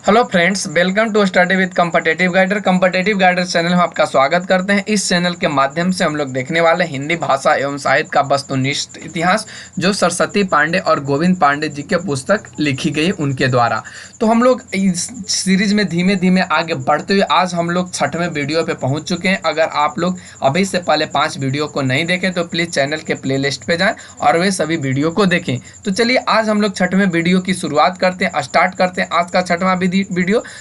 Hello friends, welcome to study with competitive guider. Competitive guider channel में आपका स्वागत करते हैं। इस चैनल के माध्यम से हम लोग देखने वाले हिंदी भाषा एवं साहित्य का वस्तुनिष्ठ इतिहास, जो सरस्वती पांडे और गोविंद पांडे जी के पुस्तक लिखी गई उनके द्वारा। तो हम लोग इस सीरीज में धीमे धीमे आगे बढ़ते हुए आज हम लोग 6वें वीडियो पे पहुंच चुके हैं। अगर आप लोग अभी से पहले 5 वीडियो को नहीं देखें तो प्लीज़ चैनल के प्लेलिस्ट पे जाएं और वे सभी वीडियो को देखें। तो चलिए आज हम लोग 6वें वीडियो की शुरुआत करते हैं, स्टार्ट करते हैं आज का 6वां वीडियो।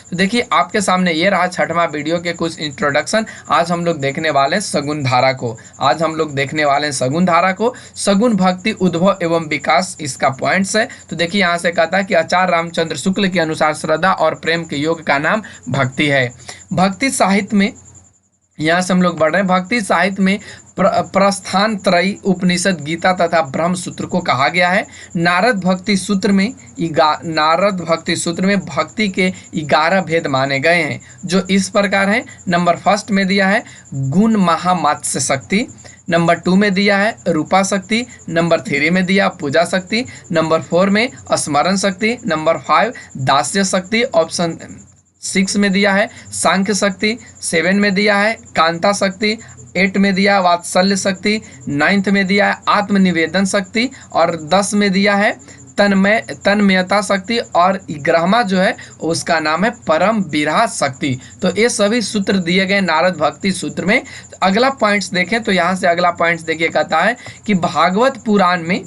तो देखिए आपके सामने ये रहा 6वां वीडियो के कुछ इंट्रोडक्शन। आज हम लोग देखने वाले हैं सगुन धारा को। सगुन धारा को, सगुन भक्ति उद्भव एवं विकास इसका पॉइंट्स है। तो देखिए यहाँ से कहता है कि आचार्य रामचंद्र शुक्ल के अनुसार श्रद्धा और प्रेम के योग का नाम भक्ति है। भक्ति साहित्य में, यहाँ से हम लोग बढ़ रहे हैं, भक्ति साहित्य में प्रस्थान त्रयी, उपनिषद, गीता तथा ब्रह्म सूत्र को कहा गया है। नारद भक्ति सूत्र में भक्ति के 11 भेद माने गए हैं, जो इस प्रकार हैं। नंबर 1 में दिया है गुण महामात्स्य शक्ति, नंबर 2 में दिया है रूपा शक्ति, नंबर 3 में दिया पूजा शक्ति, नंबर 4 में स्मरण शक्ति, नंबर 5 दास्य शक्ति, ऑप्शन 6 में दिया है सांख्य शक्ति, 7 में दिया है कांता शक्ति, 8 में दिया वात्सल्य शक्ति, 9 में दिया है आत्मनिवेदन शक्ति और 10 में दिया है तन्मयता शक्ति और 11वां जो है उसका नाम है परम विरह शक्ति। तो ये सभी सूत्र दिए गए नारद भक्ति सूत्र में। अगला पॉइंट्स देखें तो यहाँ से अगला पॉइंट्स देखिए, कहता है कि भागवत पुराण में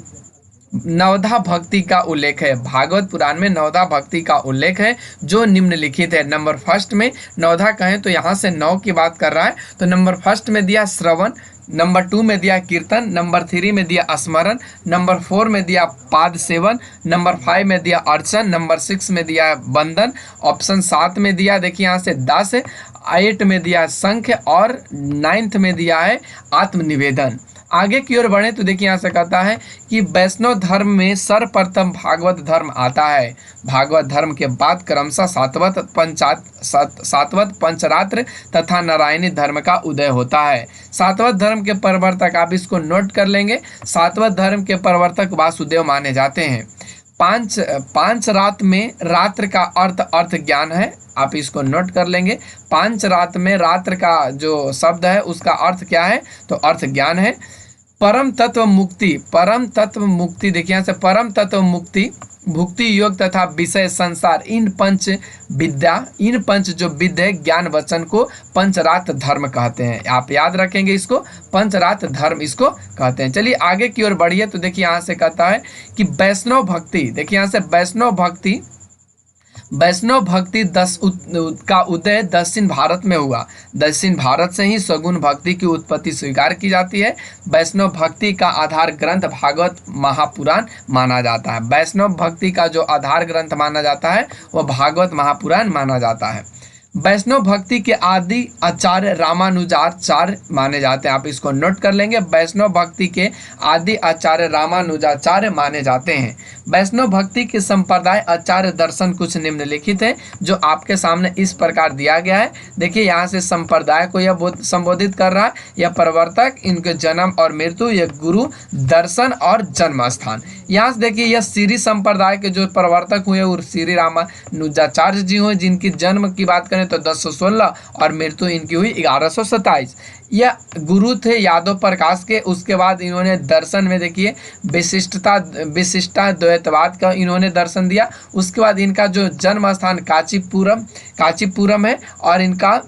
नवधा भक्ति का उल्लेख है। भागवत पुराण में नवधा भक्ति का उल्लेख है जो निम्नलिखित है। नंबर 1 में नवधा कहें तो यहाँ से 9 की बात कर रहा है। तो नंबर 1 में दिया श्रवण, नंबर 2 में दिया कीर्तन, नंबर 3 में दिया स्मरण, नंबर 4 में दिया पाद सेवन, नंबर 5 में दिया अर्चन, नंबर 6 में दिया वंदन, ऑप्शन 7 में दिया देखिए यहाँ से 10, 8 में दिया संख्य और 9 में दिया है आत्मनिवेदन। आगे की ओर बढ़े तो देखिए यहाँ से कहता है कि वैष्णव धर्म में सर्वप्रथम भागवत धर्म आता है। भागवत धर्म के बाद क्रमशः सातवत पंचरात्र तथा नारायणी धर्म का उदय होता है। सातवत धर्म के प्रवर्तक, आप इसको नोट कर लेंगे, सातवत धर्म के प्रवर्तक वासुदेव माने जाते हैं। पांच रात में रात्र का अर्थ ज्ञान है, आप इसको नोट कर लेंगे। 5 रात में रात्र का जो शब्द है उसका अर्थ क्या है, तो अर्थ ज्ञान है। परम तत्व मुक्ति देखिए यहाँ से परम तत्व मुक्ति, भुक्ति योग तथा विषय संसार, इन पंच जो विद्या ज्ञान वचन को पंचरात धर्म कहते हैं। आप याद रखेंगे इसको, पंचरात धर्म इसको कहते हैं। चलिए आगे की ओर बढ़िए तो देखिए यहाँ से कहता है कि वैष्णव भक्ति, देखिए यहाँ से वैष्णव भक्ति का उदय दक्षिण भारत में हुआ। दक्षिण भारत से ही सगुन भक्ति की उत्पत्ति स्वीकार की जाती है। वैष्णव भक्ति का आधार ग्रंथ भागवत महापुराण माना जाता है। वैष्णव भक्ति का जो आधार ग्रंथ माना जाता है वह भागवत महापुराण माना जाता है। वैष्णव भक्ति के आदि आचार्य रामानुजाचार्य माने जाते हैं, आप इसको नोट कर लेंगे। वैष्णव भक्ति के आदि आचार्य रामानुजाचार्य माने जाते हैं। वैष्णव भक्ति के संप्रदाय आचार्य दर्शन कुछ निम्नलिखित है, जो आपके सामने इस प्रकार दिया गया है। देखिए यहाँ से संप्रदाय को यह संबोधित कर रहा है, यह प्रवर्तक, इनके जन्म और मृत्यु, यह गुरु, दर्शन और जन्म स्थान। यहाँ से देखिए यह श्री संप्रदाय के जो प्रवर्तक हुए वो श्री रामानुजाचार्य जी हुए, जिनकी जन्म की बात करें तो 1016 और मृत्यु इनकी हुई 1127। यह गुरु थे यादव प्रकाश के। उसके बाद इन्होंने दर्शन में देखिए विशिष्टा द्वैतवाद का इन्होंने दर्शन दिया। उसके बाद इनका जो जन्म स्थान कांचीपुरम है और इनका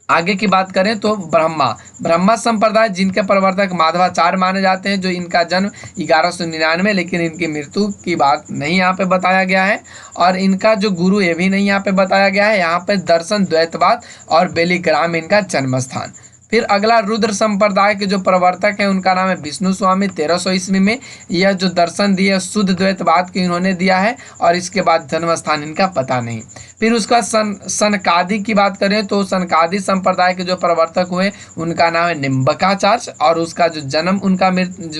आगे की बात करें तो ब्रह्मा संप्रदाय, जिनके प्रवर्तक माधवाचार्य माने जाते हैं, जो इनका जन्म 1199, लेकिन इनकी मृत्यु की बात नहीं यहाँ पे बताया गया है और इनका जो गुरु ये भी नहीं यहाँ पे बताया गया है। यहाँ पे दर्शन द्वैतवाद और बेलीग्राम इनका जन्म स्थान। फिर अगला रुद्र संप्रदाय के जो प्रवर्तक हैं उनका नाम है विष्णु स्वामी। 1300 ईस्वी में यह जो दर्शन दिए शुद्ध द्वैतवाद के इन्होंने दिया है और इसके बाद जन्म स्थान इनका पता नहीं। फिर उसका सनकादि की बात करें तो सनकादि संप्रदाय के जो प्रवर्तक हुए उनका नाम है निम्बकाचार्य और उसका जो जन्म उनका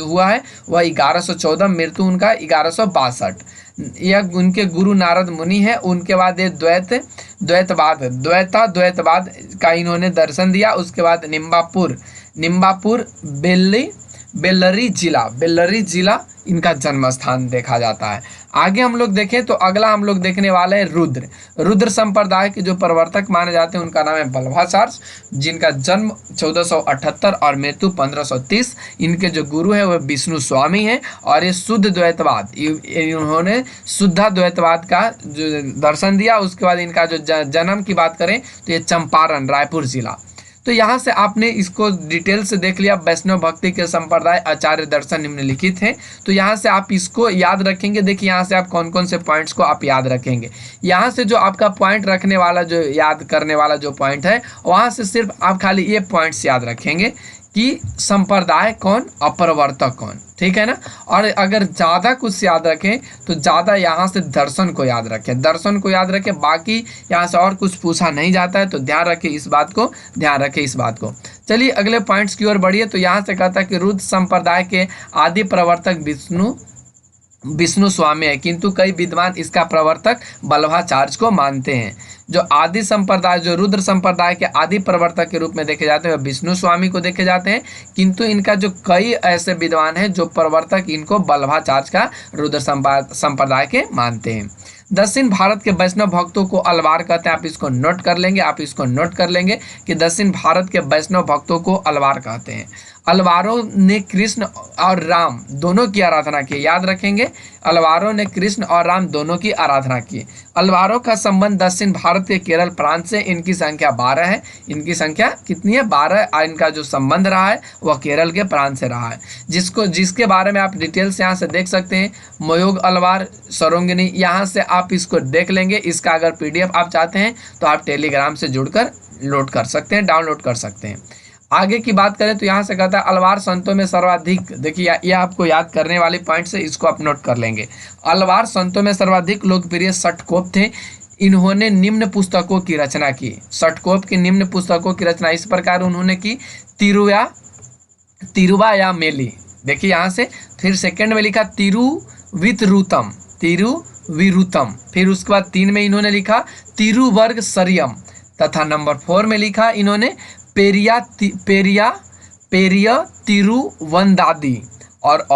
हुआ है वह 1114, मृत्यु उनका 1162। यह उनके गुरु नारद मुनि है। उनके बाद ये द्वैतवाद का इन्होंने दर्शन दिया। उसके बाद निम्बापुर बेल्लरी जिला इनका जन्म स्थान देखा जाता है। आगे हम लोग देखें तो अगला हम लोग देखने वाले हैं रुद्र। रुद्र संप्रदाय के जो प्रवर्तक माने जाते हैं उनका नाम है बल्लभाचार्य, जिनका जन्म 1478 और मृत्यु 1530। इनके जो गुरु है वह विष्णु स्वामी हैं और ये शुद्ध द्वैतवाद, इन्होंने शुद्ध द्वैतवाद का जो दर्शन दिया। उसके बाद इनका जो जन्म की बात करें तो ये चंपारण रायपुर जिला। तो यहाँ से आपने इसको डिटेल से देख लिया। वैष्णव भक्ति के संप्रदाय आचार्य दर्शन निम्नलिखित हैं। तो यहाँ से आप इसको याद रखेंगे। देखिए यहाँ से आप कौन कौन से पॉइंट्स को आप याद रखेंगे। यहाँ से जो आपका पॉइंट रखने वाला, जो याद करने वाला जो पॉइंट है, वहाँ से सिर्फ आप खाली ये पॉइंट्स याद रखेंगे कि संप्रदाय कौन, अप्रवर्तक कौन, ठीक है ना। और अगर ज़्यादा कुछ याद रखें तो ज़्यादा यहाँ से दर्शन को याद रखें, दर्शन को याद रखें। बाकी यहाँ से और कुछ पूछा नहीं जाता है, तो ध्यान रखें इस बात को, ध्यान रखें इस बात को। चलिए अगले पॉइंट्स की ओर बढ़िए। तो यहाँ से कहता है कि रुद्र संप्रदाय के आदि प्रवर्तक विष्णु स्वामी है, किंतु कई विद्वान इसका प्रवर्तक बल्लभाचार्य को मानते हैं। जो आदि संप्रदाय, जो रुद्र संप्रदाय के आदि प्रवर्तक के रूप में देखे जाते हैं वह विष्णु स्वामी को देखे जाते हैं, किंतु इनका जो कई ऐसे विद्वान हैं जो प्रवर्तक इनको बल्लभाचार्य का रुद्र संप्रदाय के मानते हैं। दक्षिण भारत के वैष्णव भक्तों को अलवार कहते हैं। आप इसको नोट कर लेंगे, आप इसको नोट कर लेंगे कि दक्षिण भारत के वैष्णव भक्तों को अलवार कहते हैं। अलवारों ने कृष्ण और राम दोनों की आराधना की, याद रखेंगे, अलवारों ने कृष्ण और राम दोनों की आराधना की। अलवारों का संबंध दक्षिण भारत के केरल प्रांत से, इनकी संख्या 12 है। इनकी संख्या कितनी है? 12। इनका जो संबंध रहा है वह केरल के प्रांत से रहा है, जिसके बारे में आप डिटेल्स यहाँ से देख सकते हैं। मयोग अलवार सरोंगिनी, यहाँ से आप इसको देख लेंगे। इसका अगर PDF आप चाहते हैं तो आप टेलीग्राम से जुड़कर लोड कर सकते हैं, डाउनलोड कर सकते हैं। आगे की बात करें तो यहाँ से कहता है अलवार संतों में सर्वाधिक, देखिए यह आपको याद करने वाली पॉइंट से, इसको आप नोट कर लेंगे। अलवार संतों में सर्वाधिक लोकप्रिय षटकोप थे। इन्होंने निम्न पुस्तकों की रचना की। षटकोप की निम्न पुस्तकों की रचना इस प्रकार उन्होंने की। तिरुवा या मेली, देखिए यहाँ से फिर सेकंड में लिखा तिरुवितरुतम, फिर उसके बाद 3 में इन्होंने लिखा तिरुवर्ग सरियम, तथा नंबर 4 में लिखा इन्होंने पेरिया तिरुवंदादी, और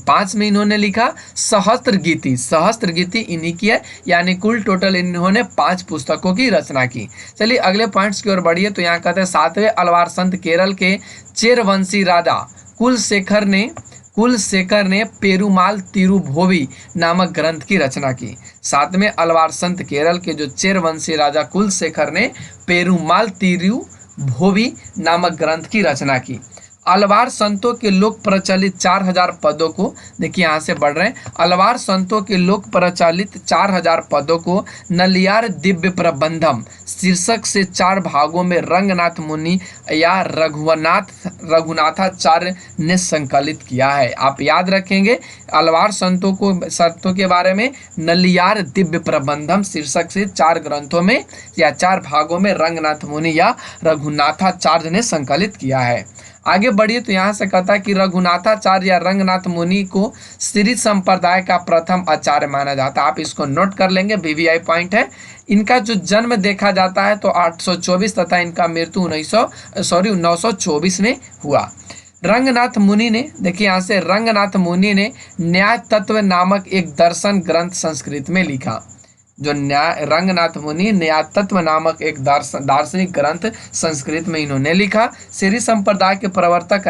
5 में इन्होंने लिखा सहस्त्र गीति इन्हीं की है। यानी कुल टोटल इन्होंने 5 पुस्तकों की रचना की। चलिए अगले पॉइंट्स की ओर बढ़िए। तो यहाँ कहते हैं 7वें अलवार संत केरल के चेरवंशी राजा कुलशेखर ने पेरुमाल तिरुभोवी नामक ग्रंथ की रचना की। 7वें अलवार संत केरल के जो चेरवंशी राजा कुलशेखर ने पेरुमाल तिरुभोवी नामक ग्रंथ की रचना की। अलवार संतों के लोक प्रचलित 4000 पदों को, देखिए यहाँ से बढ़ रहे हैं, अलवार संतों के लोक प्रचलित 4000 पदों को नलियार दिव्य प्रबंधम शीर्षक से 4 भागों में रंगनाथ मुनि या रघुनाथाचार्य ने संकलित किया है। आप याद रखेंगे अलवार संतों के बारे में, नलियार दिव्य प्रबंधम शीर्षक से 4 ग्रंथों में या 4 भागों में रंगनाथ मुनि या रघुनाथाचार्य ने संकलित किया है। आगे बढ़िए। तो यहाँ से कहता है कि रघुनाथाचार्य या रंगनाथ मुनि को श्री संप्रदाय का प्रथम आचार्य माना जाता है। आप इसको नोट कर लेंगे, VVI पॉइंट है। इनका जो जन्म देखा जाता है तो 824 तथा इनका मृत्यु 924 में हुआ। रंगनाथ मुनि ने, देखिए यहाँ से, रंगनाथ मुनि ने न्याय तत्व नामक एक दर्शन ग्रंथ संस्कृत में लिखा। जो रंगनाथ मुनि न्याय तत्व नामक एक दार्शनिक ग्रंथ संस्कृत में इन्होंने लिखा। श्री संप्रदाय के प्रवर्तक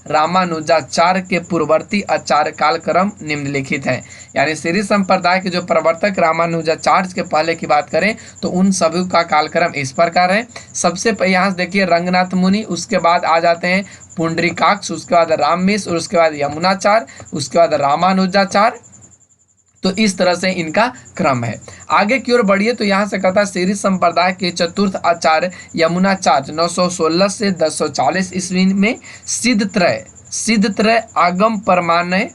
रामानुजाचार्य के पूर्ववर्ती आचार्य कालक्रम निम्नलिखित है। यानी श्री संप्रदाय के जो प्रवर्तक रामानुजाचार्य के पहले की बात करें तो उन सभी का कालक्रम इस प्रकार है। सबसे यहाँ से देखिए रंगनाथ मुनि, उसके बाद आ जाते हैं पुंडरीकाक्ष, उसके बाद राममिश्र, और उसके बाद यमुनाचार्य, उसके बाद रामानुजाचार्य। तो इस तरह से इनका क्रम है। आगे की ओर बढ़िए। तो यहाँ से कहता है श्री संप्रदाय के चतुर्थ आचार्य यमुनाचार्य 916 से 1040 ईस्वी में सिद्धत्रय आगम परमाणय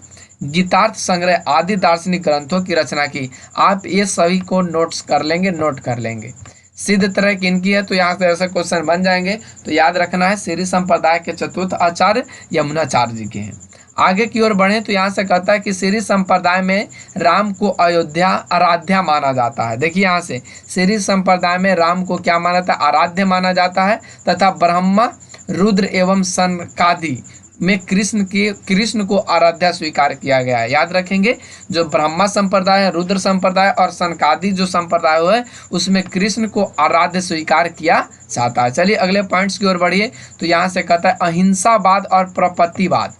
गीतार्थ संग्रह आदि दार्शनिक ग्रंथों की रचना की। आप ये सभी को नोट कर लेंगे। सिद्धत्रय किनकी है? तो यहाँ से ऐसे क्वेश्चन बन जाएंगे, तो याद रखना है श्री संप्रदाय के चतुर्थ आचार्य यमुनाचार्य जी के हैं। आगे की ओर बढ़े। तो यहाँ से कहता है कि श्री संप्रदाय में राम को अयोध्या आराध्या माना जाता है। देखिए यहाँ से श्री संप्रदाय में राम को क्या माना जाता है? आराध्य माना जाता है, तथा ब्रह्मा रुद्र एवं सनकादि में कृष्ण को आराध्या स्वीकार किया गया है। याद रखेंगे, जो ब्रह्मा संप्रदाय है, रुद्र संप्रदाय और सनकादि जो संप्रदाय है उसमें कृष्ण को आराध्य स्वीकार किया जाता है। चलिए अगले पॉइंट्स की ओर बढ़िए। तो यहाँ से कहता है अहिंसावाद और प्रपत्तिवाद।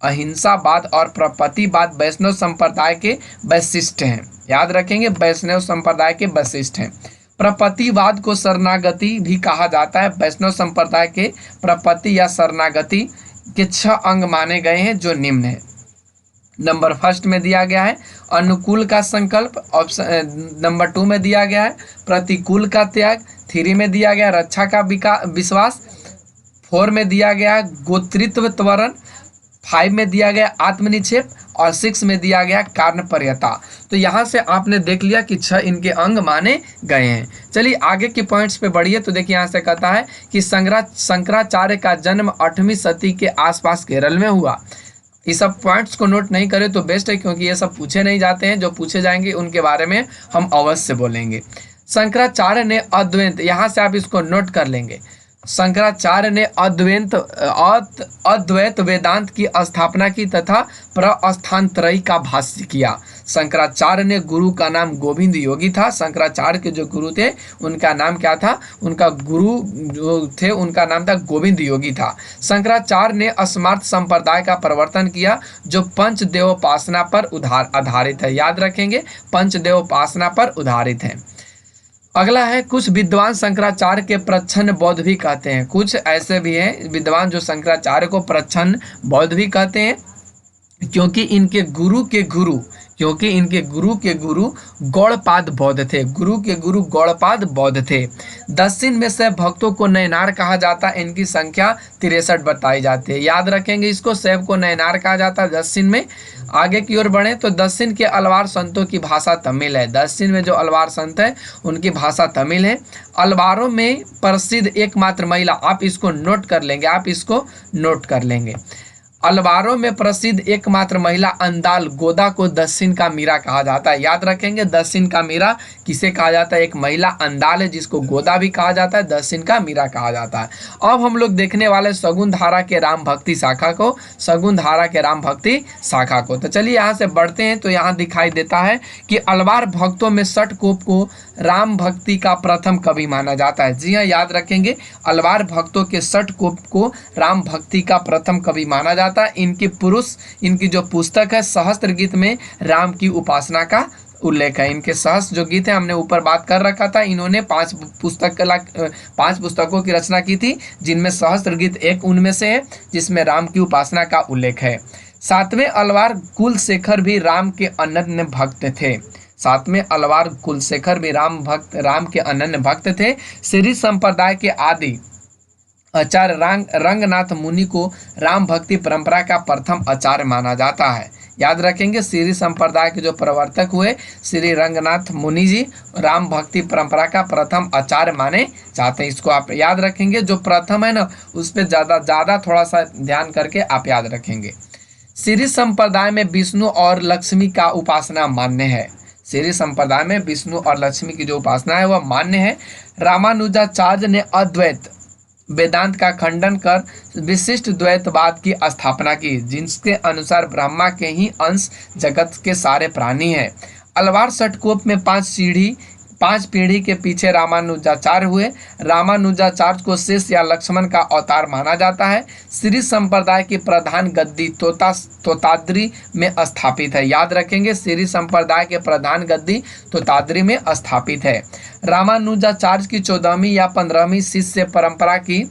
अहिंसावाद और प्रपत्तिवाद वैष्णव संप्रदाय के वैशिष्ट हैं। याद रखेंगे, वैष्णव संप्रदाय के वैशिष्ट हैं। प्रपत्तिवाद को शरणागति भी कहा जाता है। वैष्णव संप्रदाय के प्रपत्ति या शरणागति के 6 अंग माने गए हैं जो निम्न है। नंबर फर्स्ट में दिया गया है अनुकूल का संकल्प, ऑप्शन नंबर 2 में दिया गया है प्रतिकूल का त्याग, 3 में दिया गया रक्षा का विश्वास, 4 में दिया गया गोत्रित्व त्वरण, 5 में दिया गया आत्मनिक्षेप और 6 में दिया गया कारणपर्यता। तो यहाँ से आपने देख लिया कि 6 इनके अंग माने गए हैं। चलिए आगे के पॉइंट्स पे बढ़िए। तो देखिए यहाँ से कहता है कि शंकराचार्य का जन्म 8वीं सदी के आसपास केरल में हुआ। ये सब पॉइंट्स को नोट नहीं करें तो बेस्ट है, क्योंकि ये सब पूछे नहीं जाते हैं। जो पूछे जाएंगे उनके बारे में हम अवश्य बोलेंगे। शंकराचार्य ने अद्वैत, यहाँ से आप इसको नोट कर लेंगे, शंकराचार्य ने अद्वैत वेदांत की स्थापना की तथा प्रस्थानत्रयी का भाष्य किया। शंकराचार्य ने गुरु का नाम गोविंद योगी था। शंकराचार्य के जो गुरु थे उनका नाम क्या था? उनका गुरु जो थे उनका नाम था गोविंद योगी था। शंकराचार्य ने अस्मार्थ संप्रदाय का प्रवर्तन किया जो पंचदेवोपासना पर आधारित है। याद रखेंगे, पंचदेवोपासना पर आधारित है। अगला है कुछ विद्वान शंकराचार्य के प्रच्छन्न बौद्ध भी कहते हैं। कुछ ऐसे भी हैं विद्वान जो शंकराचार्य को प्रच्छन्न बौद्ध भी कहते हैं, क्योंकि इनके गुरु के गुरु गौड़पाद बौद्ध थे। गुरु के गुरु गौड़पाद बौद्ध थे। दक्षिण में से भक्तों को नयनार कहा जाता है। इनकी संख्या 63 बताई जाती है। याद रखेंगे इसको, शैव को नयनार कहा जाता है दक्षिण में। आगे की ओर बढ़े तो दक्षिण के अलवार संतों की भाषा तमिल है। दक्षिण में जो अलवार संत है उनकी भाषा तमिल है। अलवारों में प्रसिद्ध एकमात्र महिला, आप इसको नोट कर लेंगे, अलवारों में प्रसिद्ध एकमात्र महिला अंदाल गोदा को दक्षिण का मीरा कहा जाता है। याद रखेंगे, दक्षिण का मीरा किसे कहा जाता है? एक महिला अंदाल है जिसको गोदा भी कहा जाता है, दक्षिण का मीरा कहा जाता है। अब हम लोग देखने वाले शगुन धारा के राम भक्ति शाखा को। तो चलिए यहाँ से बढ़ते हैं। तो यहाँ दिखाई देता है कि अलवार भक्तों में षटकोप को राम भक्ति का प्रथम कवि माना जाता है। जी हाँ, याद रखेंगे, अलवार भक्तों के षटकोप को राम भक्ति का प्रथम कवि माना जाता है। इनकी जो पुस्तक है सहस्त्र गीत में राम की उपासना का उल्लेख है। इनके सहस्त्र जो गीत है हमने ऊपर बात कर रखा था। इन्होंने 5 पुस्तकों की रचना की थी, जिनमें सहस्त्र गीत एक उनमें से है जिसमें राम की उपासना का उल्लेख है। 7वें अलवार कुलशेखर भी राम के अनन्य भक्त थे। 7वें अलवार कुलशेखर भी राम के अनन्य भक्त थे। श्री संप्रदाय के आदि आचार्य रंगनाथ मुनि को राम भक्ति परंपरा का प्रथम आचार्य माना जाता है। याद रखेंगे, श्री संप्रदाय के जो प्रवर्तक हुए श्री रंगनाथ मुनि जी राम भक्ति परंपरा का प्रथम आचार्य माने जाते हैं। इसको आप याद रखेंगे, जो प्रथम है ना उस पर ज़्यादा थोड़ा सा ध्यान करके आप याद रखेंगे। श्री संप्रदाय में विष्णु और लक्ष्मी का उपासना मान्य है। श्री संप्रदाय में विष्णु और लक्ष्मी की जो उपासना है वह मान्य है। रामानुजाचार्य ने अद्वैत वेदांत का खंडन कर विशिष्ट द्वैतवाद की स्थापना की, जिसके अनुसार ब्रह्मा के ही अंश जगत के सारे प्राणी हैं। अलवार षटकोप में 5 पीढ़ी के पीछे रामानुजाचार्य हुए। रामानुजाचार्य को शेष या लक्ष्मण का अवतार माना जाता है। श्री संप्रदाय की प्रधान गद्दी तोताद्री में स्थापित है। याद रखेंगे, श्री संप्रदाय के प्रधान गद्दी तोताद्री में स्थापित है। रामानुजाचार्य की 14वीं या 15वीं शिष्य परंपरा की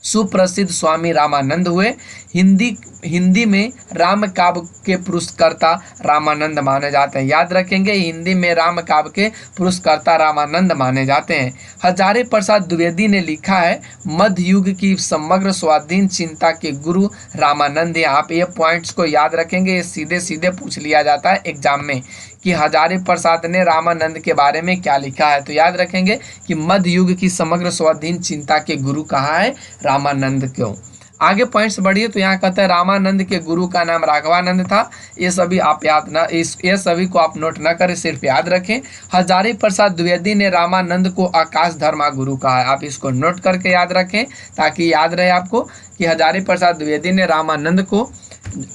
सुप्रसिद्ध स्वामी रामानंद हुए। हिंदी में राम काव्य के पुरस्कर्ता रामानंद माने जाते हैं। याद रखेंगे, हिंदी में राम काव्य के पुरस्कर्ता रामानंद माने जाते हैं। हजारे प्रसाद द्विवेदी ने लिखा है मध्य युग की समग्र स्वाधीन चिंता के गुरु रामानंद। आप ये पॉइंट्स को याद रखेंगे, ये सीधे पूछ लिया जाता है एग्जाम में कि हजारे प्रसाद ने रामानंद के बारे में क्या लिखा है। तो याद रखेंगे कि मध्य युग की समग्र स्वाधीन चिंता के गुरु कहा है रामानंद क्यों। आगे पॉइंट्स बढ़िए तो यहाँ कहते हैं रामानंद के गुरु का नाम राघवानंद था। ये सभी आप याद ना ये सभी को आप नोट ना करें, सिर्फ याद रखें। हजारी प्रसाद द्विवेदी ने रामानंद को आकाश धर्मा गुरु कहा है, आप इसको नोट करके याद रखें ताकि याद रहे आपको कि हजारी प्रसाद द्विवेदी ने रामानंद को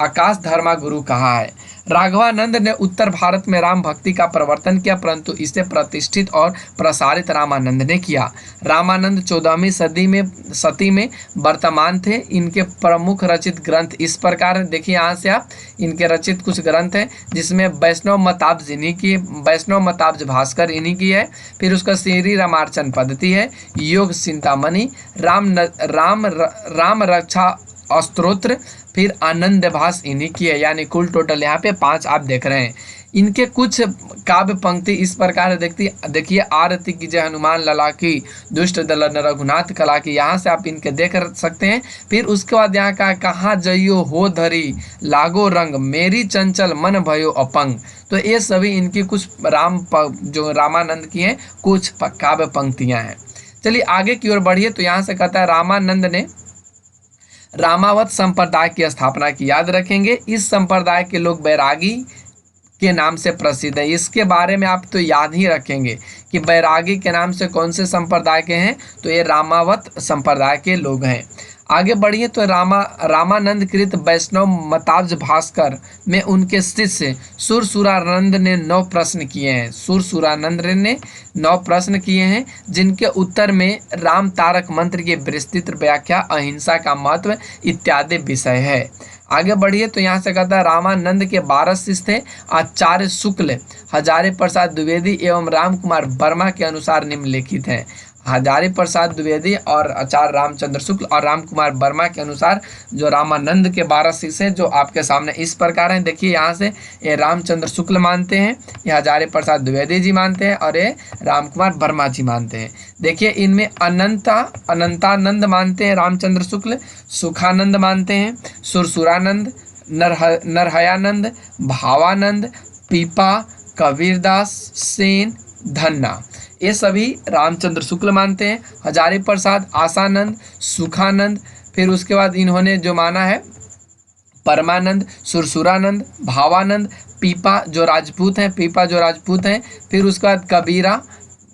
आकाश धर्मा गुरु कहा है। राघवानंद ने उत्तर भारत में राम भक्ति का प्रवर्तन किया, परंतु इसे प्रतिष्ठित और प्रसारित रामानंद ने किया। रामानंद 14वीं सदी में वर्तमान थे। इनके प्रमुख रचित ग्रंथ इस प्रकार हैं, देखिए यहाँ से आप इनके रचित कुछ ग्रंथ हैं जिसमें वैष्णव मताब्ज इन्हीं की, वैष्णव मताब्ज भास्कर इन्हीं की है। फिर उसका श्री रामार्चन पद्धति है, योग चिंतामणि, राम रक्षा स्तोत्र, फिर आनंद भास इन्हीं की है। यानी कुल टोटल यहाँ पे 5 आप देख रहे हैं। इनके कुछ काव्य पंक्ति इस प्रकार देखिए, आरती की जय हनुमान लला की, दुष्ट दलन रघुनाथ कला की, यहाँ से आप इनके देख सकते हैं। फिर उसके बाद यहाँ का कहाँ जइयो हो धरी लागो रंग, मेरी चंचल मन भयो अपंग। तो ये सभी इनकी कुछ जो रामानंद की हैं कुछ काव्य पंक्तियाँ हैं। चलिए आगे की ओर बढ़िए तो यहाँ से कहता है रामानंद ने रामावत संप्रदाय की स्थापना की, याद रखेंगे। इस संप्रदाय के लोग बैरागी के नाम से प्रसिद्ध है। इसके बारे में आप तो याद ही रखेंगे कि बैरागी के नाम से कौन से संप्रदाय के हैं, तो ये रामावत संप्रदाय के लोग हैं। आगे बढ़िए तो रामानंद कृत वैष्णव मताब्ज भास्कर में उनके शिष्य सुरसुरानंद ने 9 प्रश्न किए हैं। सुरसुरानंद ने 9 प्रश्न किए हैं जिनके उत्तर में राम तारक मंत्र की विस्तृत व्याख्या, अहिंसा का महत्व इत्यादि विषय है। आगे बढ़िए तो यहाँ से कहता है रामानंद के 12 शिष्य थे। आचार्य शुक्ल, हजारी प्रसाद द्विवेदी एवं राम कुमार वर्मा के अनुसार निम्नलिखित हैं। हजारी प्रसाद द्विवेदी और आचार्य रामचंद्र शुक्ल और राम कुमार वर्मा के अनुसार जो रामानंद के 12 शिष्य हैं जो आपके सामने इस प्रकार हैं। देखिए यहाँ से ये रामचंद्र शुक्ल मानते हैं, ये हजारी प्रसाद द्विवेदी जी मानते हैं और ये राम कुमार वर्मा जी मानते हैं। देखिए इनमें अनंतानंद मानते हैं रामचंद्र शुक्ल, सुखानंद मानते हैं, सुरसुरानंद, नरहयानंद, भावानंद, पीपा, कबीरदास, सेन, धन्ना, ये सभी रामचंद्र शुक्ल मानते हैं। हजारी प्रसाद आसानंद, सुखानंद, फिर उसके बाद इन्होंने जो माना है परमानंद, सुरसुरानंद, भावानंद, पीपा जो राजपूत हैं, फिर उसके बाद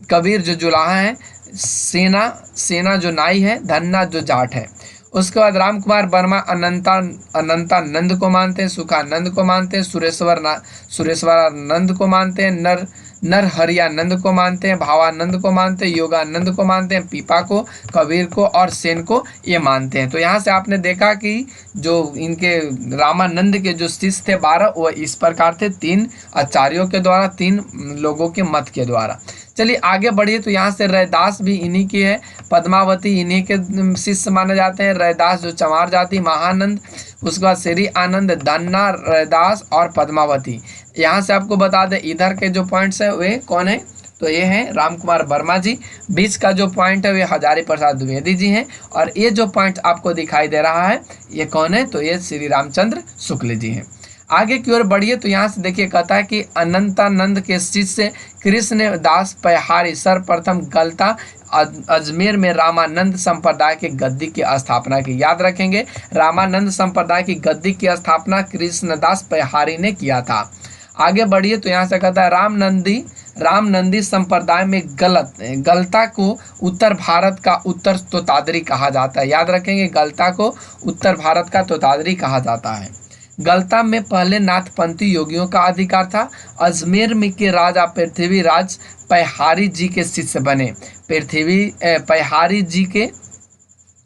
कबीर जो जुलाहा है, सेना जो नाई है, धन्ना जो जाट है। उसके बाद राम कुमार वर्मा अनंतानंद को मानते हैं, सुखानंद को मानते हैं, सुरेश्वरानंद को मानते हैं, नरहरियानंद को मानते हैं, भावानंद को मानते हैं, योगानंद को मानते हैं, पीपा को, कबीर को और सेन को ये मानते हैं। तो यहाँ से आपने देखा कि जो इनके रामानंद के जो शिष्य थे 12 वो इस प्रकार थे, 3 आचार्यों के द्वारा, 3 लोगों के मत के द्वारा। चलिए आगे बढ़िए तो यहाँ से रैदास भी इन्हीं की है, पद्मावती इन्हीं के शिष्य माने जाते हैं। रैदास जो चमार जाति, महानंद, उसके बाद श्री आनंद, धन्ना, रैदास और पद्मावती। यहाँ से आपको बता दें इधर के जो पॉइंट्स है वे कौन है, तो ये हैं राम कुमार वर्मा जी। बीच का जो पॉइंट है वे हजारी प्रसाद द्विवेदी जी हैं और ये जो पॉइंट आपको दिखाई दे रहा है ये कौन है, तो ये श्री रामचंद्र शुक्ल जी हैं। आगे की ओर बढ़िए तो यहाँ से देखिए कहता है कि अनंतानंद के शिष्य कृष्ण दास पहाड़ी सर्वप्रथम गलता अजमेर में रामानंद संप्रदाय के गद्दी की स्थापना की, याद रखेंगे। रामानंद संप्रदाय की गद्दी की स्थापना कृष्णदास पहाड़ी ने किया था। आगे बढ़िए तो यहाँ से कहता है रामनंदी संप्रदाय में गलता को उत्तर भारत का उत्तर तोतादरी कहा जाता है, याद रखेंगे। गलता को उत्तर भारत का तोतादरी कहा जाता है। गलता में पहले नाथपंथी योगियों का अधिकार था। अजमेर में के राजा पृथ्वीराज पहाड़ी जी के शिष्य बने। पहाड़ी जी के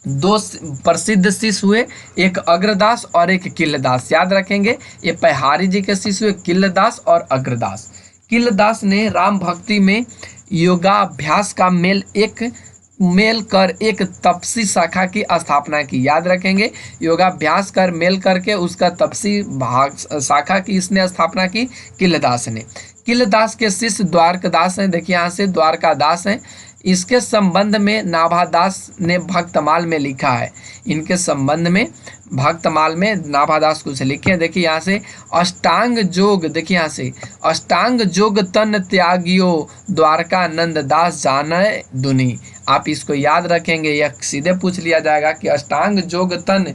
2 प्रसिद्ध शिष्य हुए, एक अग्रदास और एक किल्लदास, याद रखेंगे। ये पहाड़ी जी के शिष्य हुए किल्लदास और अग्रदास। किल्लदास ने राम भक्ति में योगाभ्यास का मेल कर एक तपसी शाखा की स्थापना की, याद रखेंगे। योगाभ्यास कर मेल करके उसका तपसी शाखा की इसने स्थापना की किल्लदास ने। किल्लदास के शिष्य द्वारकादास हैं, देखिए यहाँ से द्वारकादास हैं। इसके संबंध में नाभादास ने भक्तमाल में लिखा है। इनके संबंध में भक्तमाल में नाभादास कुछ लिखे हैं, देखिए यहाँ से अष्टांग जोग, देखिए यहाँ से अष्टांग जोग तन त्यागियो द्वारकानंद दास जाने दुनी। आप इसको याद रखेंगे, यह सीधे पूछ लिया जाएगा कि अष्टांग जोग तन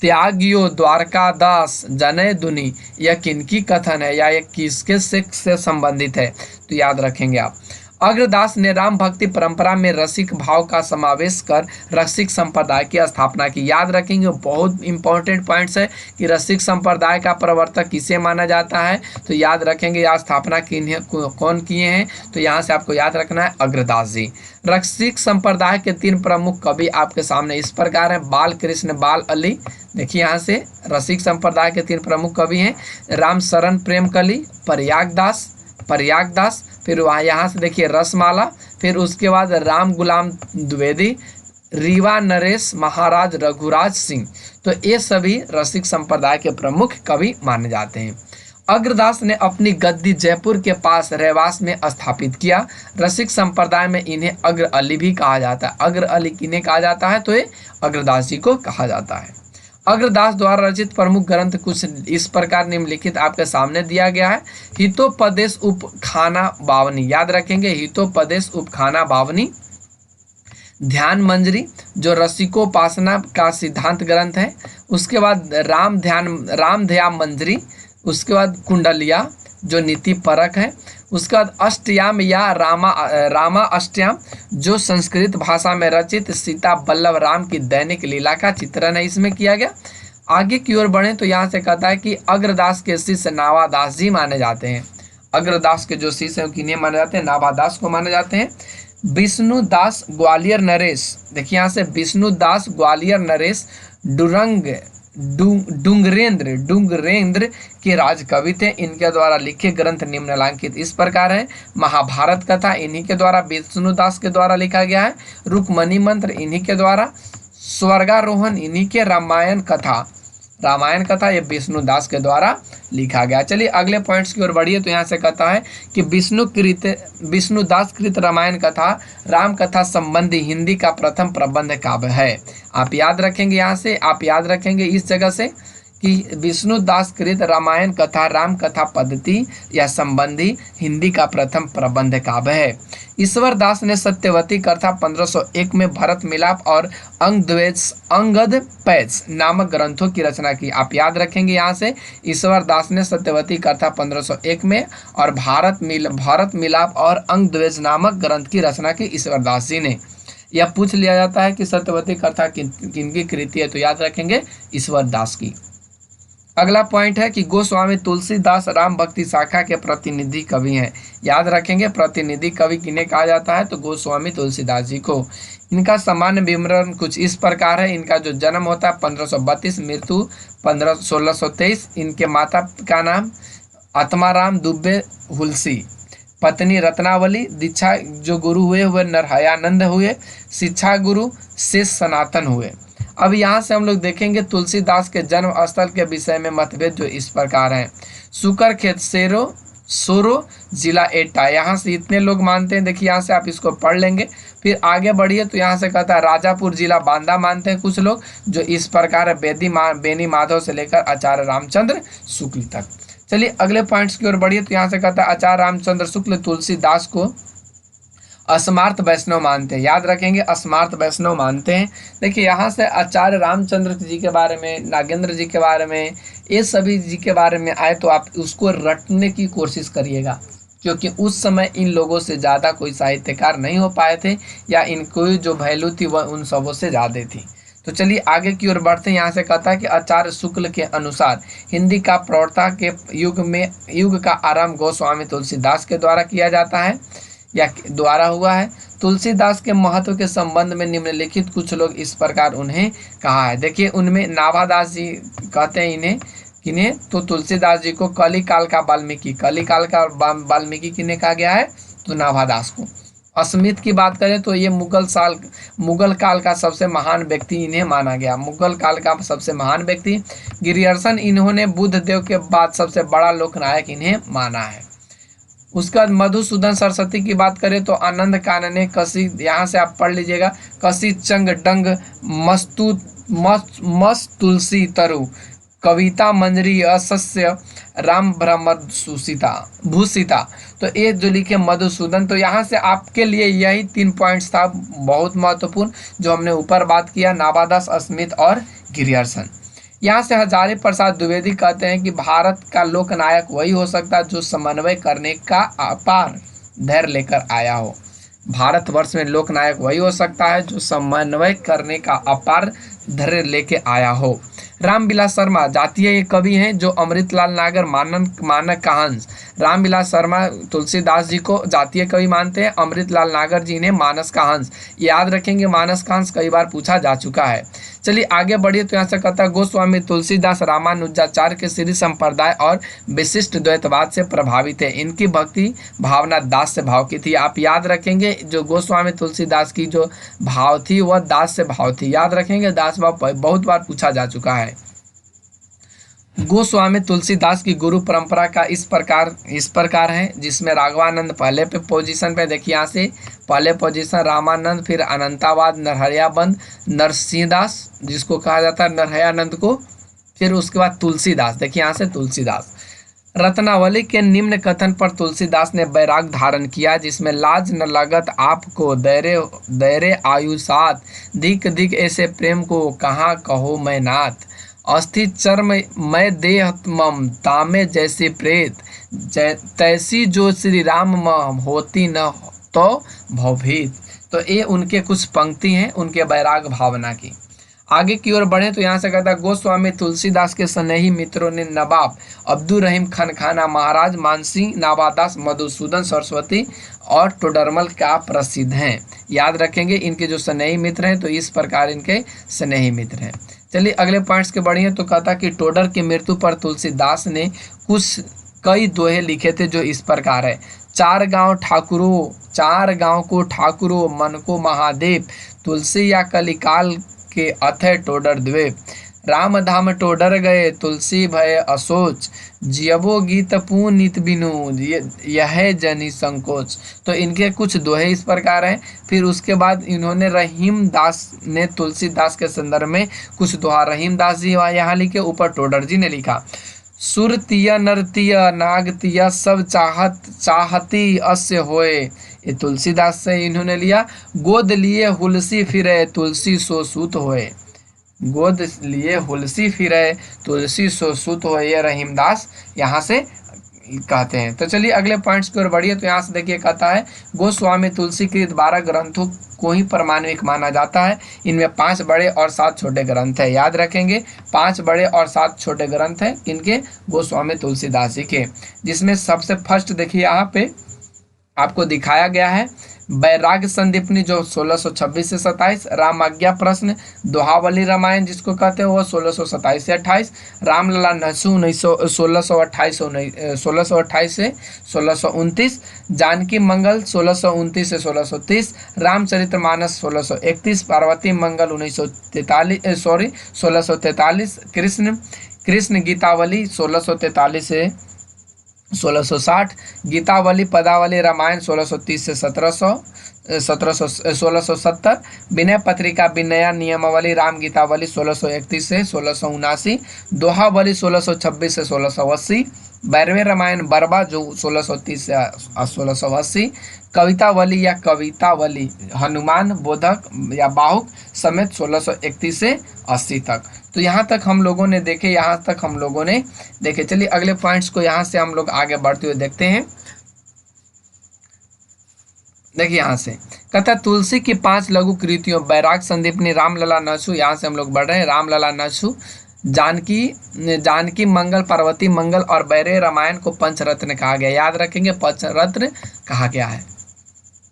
त्यागियो द्वारका दास जने दुनी, यह किनकी कथन है या यह किसके से संबंधित है, तो याद रखेंगे आप। अग्रदास ने राम भक्ति परंपरा में रसिक भाव का समावेश कर रसिक संप्रदाय की स्थापना की। याद रखेंगे, बहुत इंपॉर्टेंट पॉइंट्स है कि रसिक संप्रदाय का प्रवर्तक किसे माना जाता है, तो याद रखेंगे यह स्थापना किन्हें कौन किए हैं, तो यहाँ से आपको याद रखना है अग्रदास जी। रसिक संप्रदाय के 3 प्रमुख कवि आपके सामने इस प्रकार हैं, बाल कृष्ण बाल अली। देखिए यहाँ से रसिक संप्रदाय के 3 प्रमुख कवि हैं, राम शरण प्रेमकली, प्रयागदास, फिर वहाँ यहाँ से देखिए रसमाला, फिर उसके बाद राम गुलाम द्विवेदी, रीवा नरेश, महाराज रघुराज सिंह। तो ये सभी रसिक संप्रदाय के प्रमुख कवि माने जाते हैं। अग्रदास ने अपनी गद्दी जयपुर के पास रहवास में स्थापित किया। रसिक संप्रदाय में इन्हें अग्र अली भी कहा जाता है। अग्र अली किन्हें कहा जाता है, तो ये अग्रदास जी को कहा जाता है। अग्रदास द्वारा रचित प्रमुख ग्रंथ कुछ इस प्रकार निम्नलिखित आपके सामने दिया गया है। हितोपदेश उपखाना बावनी, याद रखेंगे हितोपदेश उपखाना बावनी। ध्यान मंजरी जो रसिकोपासना का सिद्धांत ग्रंथ है। उसके बाद राम ध्यान मंजरी। उसके बाद कुंडलिया जो नीति परक है। उसके बाद अष्टयाम या रामा अष्टयाम जो संस्कृत भाषा में रचित सीता बल्लभ राम की दैनिक लीला का चित्रण है, इसमें किया गया। आगे की ओर बढ़े तो यहाँ से कहता है कि अग्रदास के शिष्य नावादास जी माने जाते हैं। अग्रदास के जो शिष्य हैं किन्हें माने जाते हैं, नावादास को माने जाते हैं। विष्णुदास ग्वालियर नरेश, देखिए यहाँ से विष्णुदास ग्वालियर नरेश डुंगरेंद्र के राजकवि थे। इनके द्वारा लिखे ग्रंथ निम्नलिखित इस प्रकार है। महाभारत कथा इन्हीं के द्वारा विष्णुदास के द्वारा लिखा गया है। रुक्मणी मंत्र इन्हीं के द्वारा, स्वर्गारोहण इन्हीं के, रामायण कथा ये विष्णुदास के द्वारा लिखा गया। चलिए अगले पॉइंट्स की ओर बढ़िए तो यहाँ से कहता है कि विष्णुदास कृत रामायण कथा राम कथा संबंधी हिंदी का प्रथम प्रबंध काव्य है। आप याद रखेंगे, यहाँ से आप याद रखेंगे इस जगह से कि विष्णुदास कृत रामायण कथा राम कथा पद्धति या संबंधी हिंदी का प्रथम प्रबंध काव्य है। ईश्वर दास ने सत्यवती कथा 1501 में भरत मिलाप और अंगद पैच नामक ग्रंथों की रचना की। आप याद रखेंगे यहाँ से ईश्वर दास ने सत्यवती कथा 1501 में और भरत मिलाप और अंगद्वेज नामक ग्रंथ की रचना की ईश्वर दास जी ने। यह पूछ लिया जाता है कि सत्यवती कथा किनकी कृति है, तो याद रखेंगे ईश्वर दास की। अगला पॉइंट है कि गोस्वामी तुलसीदास राम भक्ति शाखा के प्रतिनिधि कवि हैं। याद रखेंगे प्रतिनिधि कवि किन्हें कहा जाता है, तो गोस्वामी तुलसीदास जी को। इनका सामान्य विवरण कुछ इस प्रकार है। इनका जो जन्म होता है 1532, मृत्यु 1623। इनके माता का नाम आत्माराम दुबे हुलसी, पत्नी रत्नावली, दीक्षा जो गुरु हुए नरहयानंद हुए, शिक्षा गुरु शेष सनातन हुए। अब यहाँ से हम लोग देखेंगे तुलसीदास के जन्म स्थल के विषय में मतभेद जो इस प्रकार हैं। सुकरखेत सोरो जिला एटा, यहाँ से इतने लोग मानते हैं। देखिए यहाँ से आप इसको पढ़ लेंगे। फिर आगे बढ़िए तो यहाँ से कहता है राजापुर जिला बांदा मानते हैं कुछ लोग, जो इस प्रकार है बेनी माधव से लेकर आचार्य रामचंद्र शुक्ल तक। चलिए अगले पॉइंट्स की ओर बढ़िए तो यहाँ से कहता है आचार्य रामचंद्र शुक्ल तुलसीदास को अस्मार्थ वैष्णव मानते हैं। याद रखेंगे अस्मार्थ वैष्णव मानते हैं। देखिए यहाँ से आचार्य रामचंद्र जी के बारे में, नागेंद्र जी के बारे में, ये सभी जी के बारे में आए तो आप उसको रटने की कोशिश करिएगा, क्योंकि उस समय इन लोगों से ज़्यादा कोई साहित्यकार नहीं हो पाए थे या इनको जो वैल्यू थी वह उन सबों से ज़्यादा थी। तो चलिए आगे की ओर बढ़ते हैं। यहाँ से कहता है कि आचार्य शुक्ल के अनुसार हिंदी का प्रौढ़ता के युग का आरंभ गोस्वामी तुलसीदास के द्वारा किया जाता है या द्वारा हुआ है। तुलसीदास के महत्व के संबंध में निम्नलिखित कुछ लोग इस प्रकार उन्हें कहा है। देखिए उनमें नाभादास जी कहते हैं किन्हें, तो तुलसीदास जी को कलिकाल का वाल्मीकि किन्हें कहा गया है, तो नाभादास को। अस्मित की बात करें तो ये मुगल काल का सबसे महान व्यक्ति इन्हें माना गया। मुगल काल का सबसे महान व्यक्ति गिरियर्सन, इन्होंने बुद्ध देव के बाद सबसे बड़ा लोकनायक इन्हें माना है। उसके बाद मधुसूदन सरस्वती की बात करें तो आनंद कानने कसी, यहाँ से आप पढ़ लीजिएगा, कसी चंग डंग मस्त तुलसी तरु, कविता मंजरी असस्य राम ब्रह्म सुसीता भूषिता। तो ये जो लिखे मधुसूदन, तो यहाँ से आपके लिए यही 3 पॉइंट्स था बहुत महत्वपूर्ण जो हमने ऊपर बात किया, नाबादास, स्मिथ और गिरियर्सन। यहाँ से हजारी प्रसाद द्विवेदी कहते हैं कि भारत का लोकनायक वही हो सकता है जो समन्वय करने का अपार धैर्य लेकर आया हो। भारतवर्ष में लोकनायक वही हो सकता है जो समन्वय करने का अपार धैर्य लेके आया हो। रामविलास शर्मा जातीय कवि हैं जो अमृतलाल नागर मानक का हंस। रामविलास शर्मा तुलसीदास जी को जातीय कवि मानते हैं, अमृतलाल नागर जी ने मानस का हंस। याद रखेंगे मानस का हंस कई बार पूछा जा चुका है। चलिए आगे बढ़िए, तो यहाँ से कहता है गोस्वामी तुलसीदास रामानुजाचार्य के श्री संप्रदाय और विशिष्ट द्वैतवाद से प्रभावित है। इनकी भक्ति भावना दास से भाव की थी। आप याद रखेंगे जो गोस्वामी तुलसीदास की जो भाव थी वह दास से भाव थी। याद रखेंगे दास भाव बहुत बार पूछा जा चुका है। गोस्वामी तुलसीदास की गुरु परंपरा का इस प्रकार है, जिसमें राघवानंद पहले पे पोजीशन पे, देखिए यहाँ से पहले पोजीशन रामानंद, फिर अनंतावाद, नरहरियाबंद, नरसिंहदास जिसको कहा जाता है नरहयानंद को, फिर उसके बाद तुलसीदास, देखिए यहाँ से तुलसीदास। रत्नावली के निम्न कथन पर तुलसीदास ने बैराग धारण किया, जिसमें लाज न लगत आपको दैरे आयु साथ, धिक धिक ऐसे प्रेम को कहाँ कहो मैं नाथ, अस्थि चर्म मैं देह मम तामे जैसे प्रेत, तैसी जो श्री राम मम होती न तो भवभीत। तो ये उनके कुछ पंक्ति हैं उनके बैराग भावना की। आगे की ओर बढ़े तो यहाँ से कहता है गोस्वामी तुलसीदास के स्नेही मित्रों ने नवाब अब्दुल रहीम खनखाना, महाराज मानसिंह, नाबादास, मधुसूदन सरस्वती और टोडरमल का प्रसिद्ध हैं। याद रखेंगे इनके जो स्नेही मित्र हैं, तो इस प्रकार इनके स्नेही मित्र हैं। चलिए अगले पॉइंट्स के बढ़िए, तो कहता कि टोडर की मृत्यु पर तुलसीदास ने कई दोहे लिखे थे जो इस प्रकार है। चार गांव को ठाकुरो, मन को महादेव, तुलसी या कलिकाल के अथय टोडर द्वीप, राम धाम टोडर गए तुलसी भय असोच, जियबो गीत पू नित बिनु यह जनी संकोच। तो इनके कुछ दोहे इस प्रकार हैं। फिर उसके बाद इन्होंने रहीम दास ने तुलसीदास के संदर्भ में कुछ दोहा रहीम दास जी यहाँ लिखे, ऊपर टोडर जी ने लिखा। सुरतिया नरतिया नागतिया सब चाहती अस्य होए, ये तुलसीदास से इन्होंने लिया। गोद लिए हुलसी फिरे तुलसी सो सूत होए, गोद लिए हुलसी फिरे तुलसी सो सूत होए, ये रहीमदास यहाँ से कहते हैं। तो चलिए अगले पॉइंट्स की ओर बढ़िए, तो यहाँ से देखिए कहता है गोस्वामी तुलसीकृत 12 ग्रंथों को ही प्रमाणिक माना जाता है। इनमें 5 बड़े और 7 छोटे ग्रंथ है। याद रखेंगे 5 बड़े और 7 छोटे ग्रंथ हैं इनके, गोस्वामी तुलसीदास जी के, जिसमें सबसे फर्स्ट देखिए यहाँ पे आपको दिखाया गया है बैराग संदीपनी जो 1626 से 27, राम आज्ञा प्रश्न, दोहावली रामायण जिसको कहते हैं वो 1627 से 28, रामलला नसु 1628 से 1629, जानकी मंगल 1629 से 1630, रामचरितमानस 1631, पार्वती मंगल 1643, कृष्ण गीतावली 1643 से 1660, गीतावली पदावली रामायण 1630 से 1670, विनय पत्रिका विनया नियमावली राम गीतावली 1631 से 1679, दोहावली 1626 से 1680, 12वें रामायण बरबा जो 1630 से 1680, कवितावली या कवितावली हनुमान बोधक या बाहुक समेत 1631 से 80 तक। तो यहाँ तक हम लोगों ने देखे, यहाँ तक हम लोगों ने देखे। चलिए अगले पॉइंट्स को यहाँ से हम लोग आगे बढ़ते हुए देखते हैं। देखिए यहाँ से कहता तुलसी की 5 लघु कृतियों बैराग संदीपनी, रामलला नसु, यहाँ से हम लोग बढ़ रहे हैं, रामलला नसु, जानकी मंगल, पार्वती मंगल और बैरे रामायण को पंचरत्न कहा गया। याद रखेंगे पंचरत्न कहा गया है।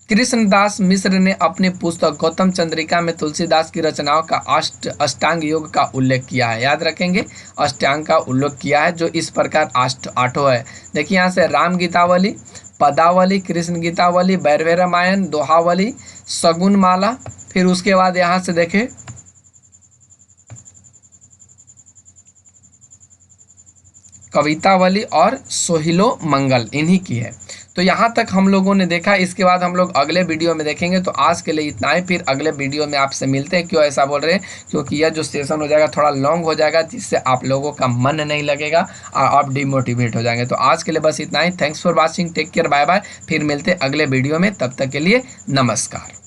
कृष्णदास मिश्र ने अपनी पुस्तक गौतम चंद्रिका में तुलसीदास की रचनाओं का अष्टांग योग का उल्लेख किया है। याद रखेंगे अष्टांग का उल्लेख किया है जो इस प्रकार 8 है। देखिए यहाँ से राम गीतावली, पदावली, कृष्ण गीतावली, भैरवे रामायण, दोहावली, सगुन माला, फिर उसके बाद यहाँ से देखें कवितावली और सोहिलो मंगल, इन्हीं की है। तो यहाँ तक हम लोगों ने देखा, इसके बाद हम लोग अगले वीडियो में देखेंगे। तो आज के लिए इतना ही, फिर अगले वीडियो में आपसे मिलते हैं। क्यों ऐसा बोल रहे हैं? क्योंकि यह जो सेशन हो जाएगा थोड़ा लॉन्ग हो जाएगा, जिससे आप लोगों का मन नहीं लगेगा और आप डिमोटिवेट हो जाएंगे। तो आज के लिए बस इतना ही। Thanks for watching, take care, bye bye. फिर मिलते हैं अगले वीडियो में, तब तक के लिए नमस्कार।